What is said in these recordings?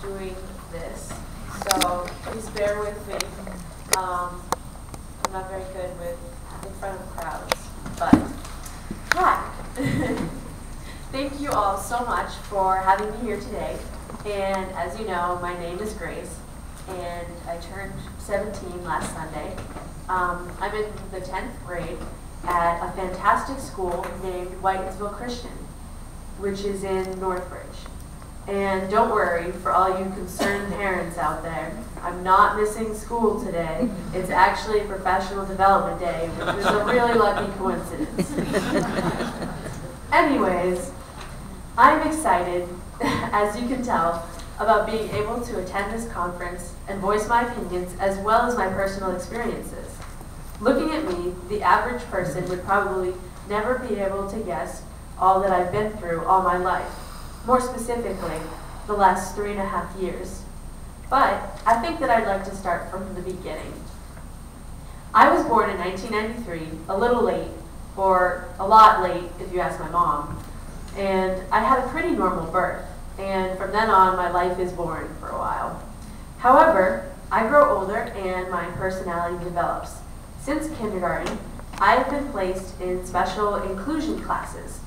doing this, so please bear with me. I'm not very good with in front of crowds, but hi. Thank you all so much for having me here today. And as you know, my name is Grace, and I turned 17 last Sunday. I'm in the 10th grade at a fantastic school named Whitensville Christian, which is in Northbridge. And don't worry, for all you concerned parents out there, I'm not missing school today. It's actually Professional Development Day, which is a really lucky coincidence. Anyways, I'm excited, as you can tell, about being able to attend this conference and voice my opinions as well as my personal experiences. Looking at me, the average person would probably never be able to guess all that I've been through all my life. More specifically, the last 3.5 years. But I think that I'd like to start from the beginning. I was born in 1993, a little late, or a lot late if you ask my mom, and I had a pretty normal birth, and from then on my life is boring for a while. However, I grow older and my personality develops. Since kindergarten, I have been placed in special inclusion classes,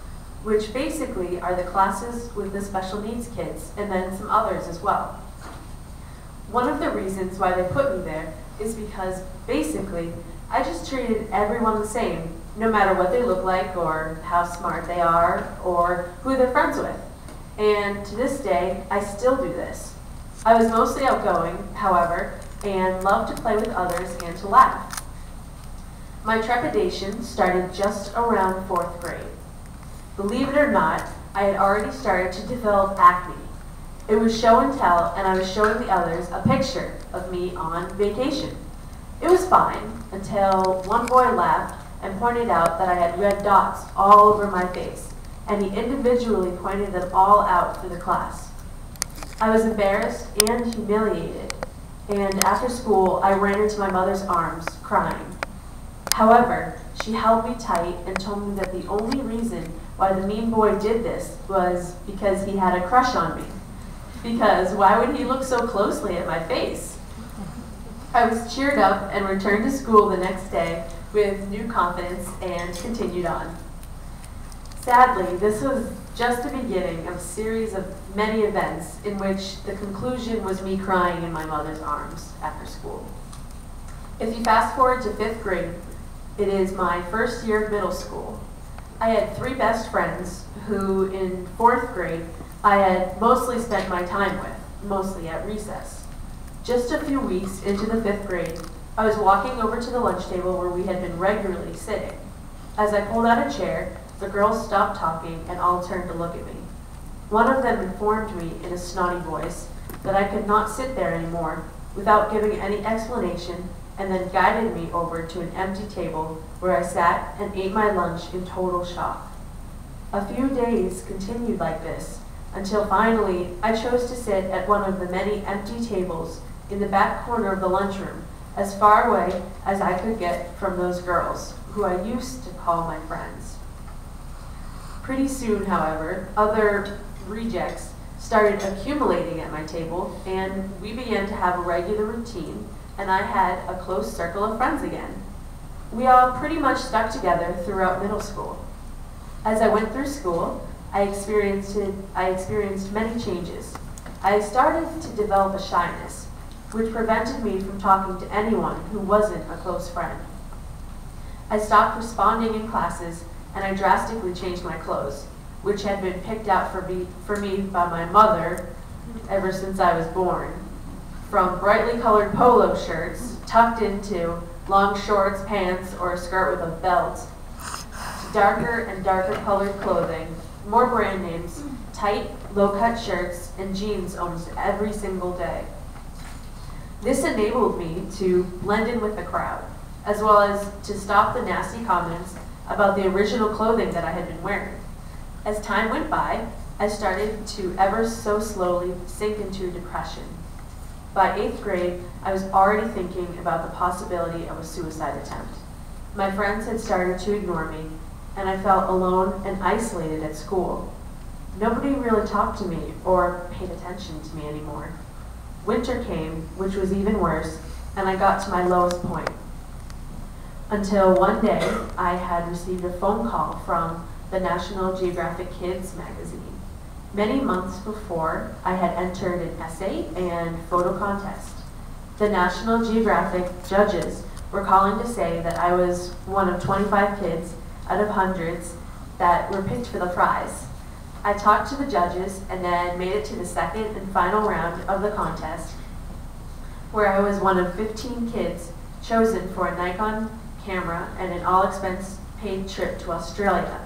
which basically are the classes with the special needs kids, and then some others as well. One of the reasons why they put me there is because basically I just treated everyone the same, no matter what they look like or how smart they are or who they're friends with. And to this day, I still do this. I was mostly outgoing, however, and loved to play with others and to laugh. My trepidation started just around 4th grade. Believe it or not, I had already started to develop acne. It was show and tell, and I was showing the others a picture of me on vacation. It was fine until one boy laughed and pointed out that I had red dots all over my face, and he individually pointed them all out for the class. I was embarrassed and humiliated, and after school I ran into my mother's arms, crying. However, she held me tight and told me that the only reason why the mean boy did this was because he had a crush on me. Because why would he look so closely at my face? I was cheered up and returned to school the next day with new confidence and continued on. Sadly, this was just the beginning of a series of many events in which the conclusion was me crying in my mother's arms after school. If you fast forward to 5th grade, it is my first year of middle school. I had 3 best friends who in 4th grade I had mostly spent my time with, mostly at recess. Just a few weeks into the 5th grade, I was walking over to the lunch table where we had been regularly sitting. As I pulled out a chair, the girls stopped talking and all turned to look at me. One of them informed me in a snotty voice that I could not sit there anymore without giving any explanation, and then guided me over to an empty table where I sat and ate my lunch in total shock. A few days continued like this until finally I chose to sit at one of the many empty tables in the back corner of the lunchroom, as far away as I could get from those girls, who I used to call my friends. Pretty soon, however, other rejects started accumulating at my table, and we began to have a regular routine, and I had a close circle of friends again. We all pretty much stuck together throughout middle school. As I went through school, I experienced many changes. I started to develop a shyness, which prevented me from talking to anyone who wasn't a close friend. I stopped responding in classes, and I drastically changed my clothes, which had been picked out for me by my mother ever since I was born. From brightly colored polo shirts tucked into long shorts, pants, or a skirt with a belt, to darker and darker colored clothing, more brand names, tight, low-cut shirts, and jeans almost every single day. This enabled me to blend in with the crowd, as well as to stop the nasty comments about the original clothing that I had been wearing. As time went by, I started to ever so slowly sink into depression. By 8th grade, I was already thinking about the possibility of a suicide attempt. My friends had started to ignore me, and I felt alone and isolated at school. Nobody really talked to me or paid attention to me anymore. Winter came, which was even worse, and I got to my lowest point. Until one day, I had received a phone call from the National Geographic Kids magazine. Many months before, I had entered an essay and photo contest. The National Geographic judges were calling to say that I was one of 25 kids out of hundreds that were picked for the prize. I talked to the judges and then made it to the second and final round of the contest, where I was one of 15 kids chosen for a Nikon camera and an all-expense-paid trip to Australia.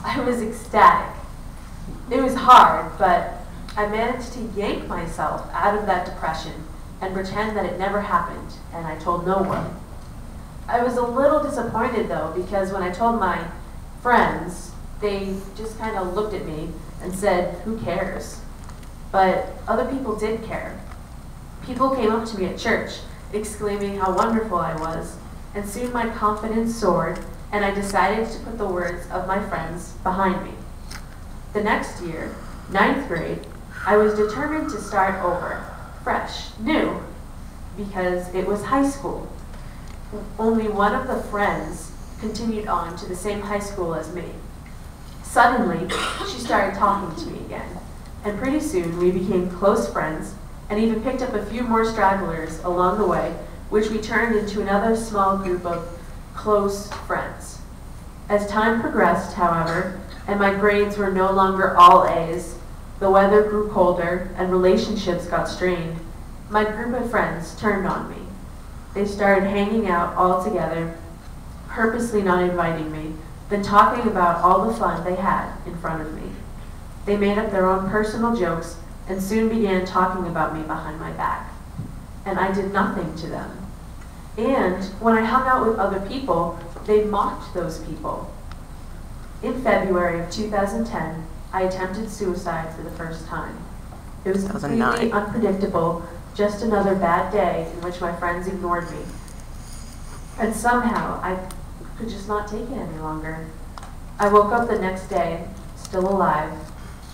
I was ecstatic. It was hard, but I managed to yank myself out of that depression and pretend that it never happened, and I told no one. I was a little disappointed, though, because when I told my friends, they just kind of looked at me and said, "Who cares?" But other people did care. People came up to me at church, exclaiming how wonderful I was, and soon my confidence soared, and I decided to put the words of my friends behind me. The next year, 9th grade, I was determined to start over, fresh, new, because it was high school. Only one of the friends continued on to the same high school as me. Suddenly, she started talking to me again, and pretty soon we became close friends and even picked up a few more stragglers along the way, which we turned into another small group of close friends. As time progressed, however, and my grades were no longer all A's, the weather grew colder and relationships got strained, my group of friends turned on me. They started hanging out all together, purposely not inviting me, then talking about all the fun they had in front of me. They made up their own personal jokes and soon began talking about me behind my back. And I did nothing to them. And when I hung out with other people, they mocked those people. In February of 2010, I attempted suicide for the first time. It was completely unpredictable, just another bad day in which my friends ignored me. And somehow, I could just not take it any longer. I woke up the next day, still alive,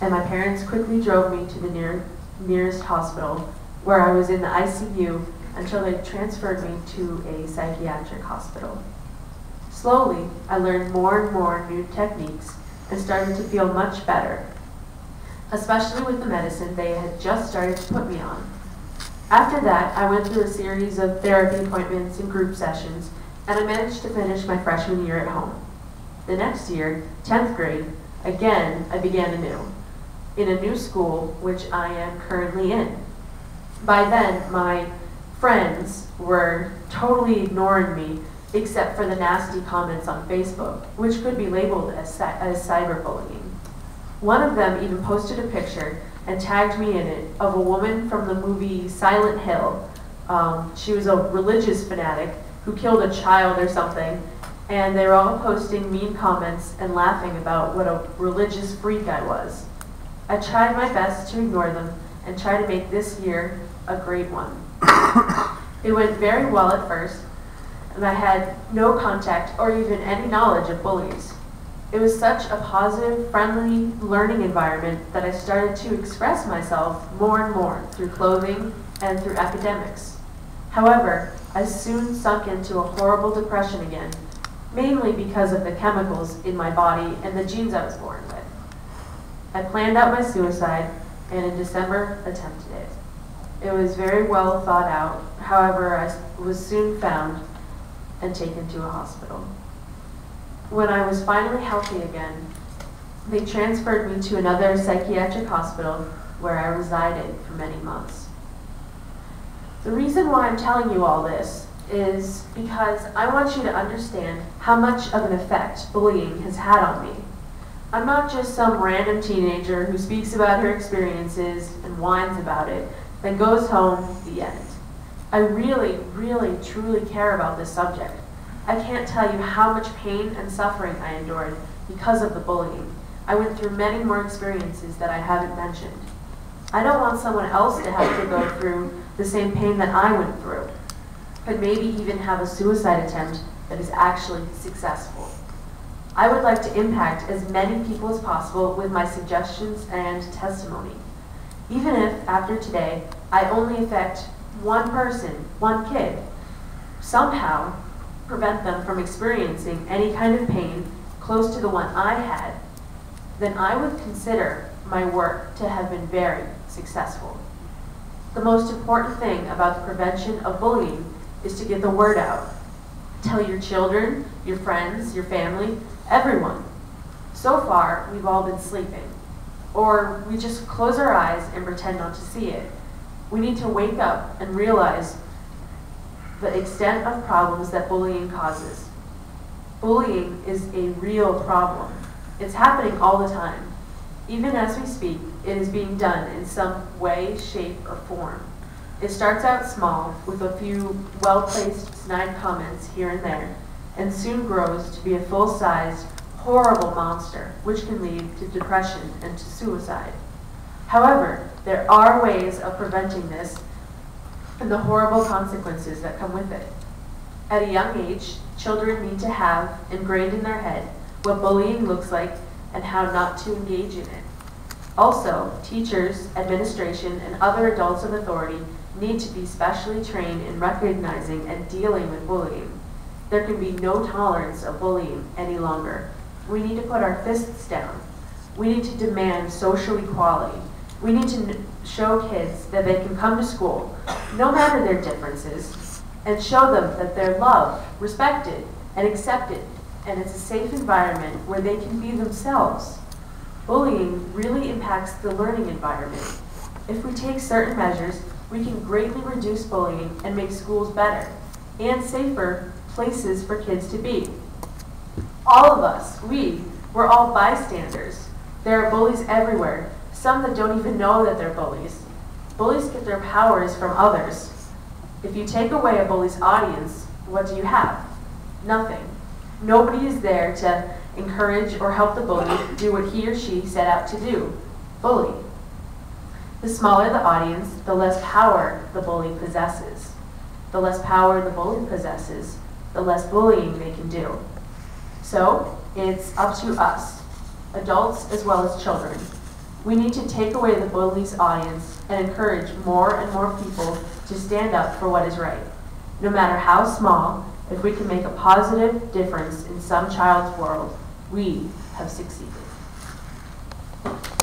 and my parents quickly drove me to the nearest hospital, where I was in the ICU until they transferred me to a psychiatric hospital. Slowly, I learned more and more new techniques and started to feel much better, especially with the medicine they had just started to put me on. After that, I went through a series of therapy appointments and group sessions, and I managed to finish my freshman year at home. The next year, 10th grade, again, I began anew, in a new school, which I am currently in. By then, my friends were totally ignoring me, except for the nasty comments on Facebook, which could be labeled as cyberbullying. One of them even posted a picture and tagged me in it of a woman from the movie Silent Hill. She was a religious fanatic who killed a child or something, and they were all posting mean comments and laughing about what a religious freak I was. I tried my best to ignore them and try to make this year a great one. It went very well at first, and I had no contact or even any knowledge of bullies. It was such a positive, friendly learning environment that I started to express myself more and more through clothing and through academics. However, I soon sunk into a horrible depression again, mainly because of the chemicals in my body and the genes I was born with. I planned out my suicide and in December attempted it. It was very well thought out, however, I was soon found and taken to a hospital. When I was finally healthy again, they transferred me to another psychiatric hospital where I resided for many months. The reason why I'm telling you all this is because I want you to understand how much of an effect bullying has had on me. I'm not just some random teenager who speaks about her experiences and whines about it, then goes home, the end. I really, really, truly care about this subject. I can't tell you how much pain and suffering I endured because of the bullying. I went through many more experiences that I haven't mentioned. I don't want someone else to have to go through the same pain that I went through, but maybe even have a suicide attempt that is actually successful. I would like to impact as many people as possible with my suggestions and testimony. Even if, after today, I only affect one person, one kid, somehow prevent them from experiencing any kind of pain close to the one I had, then I would consider my work to have been very successful. The most important thing about the prevention of bullying is to get the word out. Tell your children, your friends, your family, everyone. So far, we've all been sleeping, or we just close our eyes and pretend not to see it. We need to wake up and realize the extent of problems that bullying causes. Bullying is a real problem. It's happening all the time. Even as we speak, it is being done in some way, shape, or form. It starts out small with a few well-placed snide comments here and there, and soon grows to be a full-sized, horrible monster, which can lead to depression and to suicide. However, there are ways of preventing this and the horrible consequences that come with it. At a young age, children need to have ingrained in their head what bullying looks like and how not to engage in it. Also, teachers, administration, and other adults of authority need to be specially trained in recognizing and dealing with bullying. There can be no tolerance of bullying any longer. We need to put our fists down. We need to demand social equality. We need to show kids that they can come to school, no matter their differences, and show them that they're loved, respected, and accepted, and it's a safe environment where they can be themselves. Bullying really impacts the learning environment. If we take certain measures, we can greatly reduce bullying and make schools better and safer places for kids to be. All of us, we're all bystanders. There are bullies everywhere, some that don't even know that they're bullies. Bullies get their powers from others. If you take away a bully's audience, what do you have? Nothing. Nobody is there to encourage or help the bully do what he or she set out to do, bully. The smaller the audience, the less power the bully possesses. The less power the bully possesses, the less bullying they can do. So, it's up to us, adults as well as children. We need to take away the bully's audience and encourage more and more people to stand up for what is right. No matter how small, if we can make a positive difference in some child's world, we have succeeded.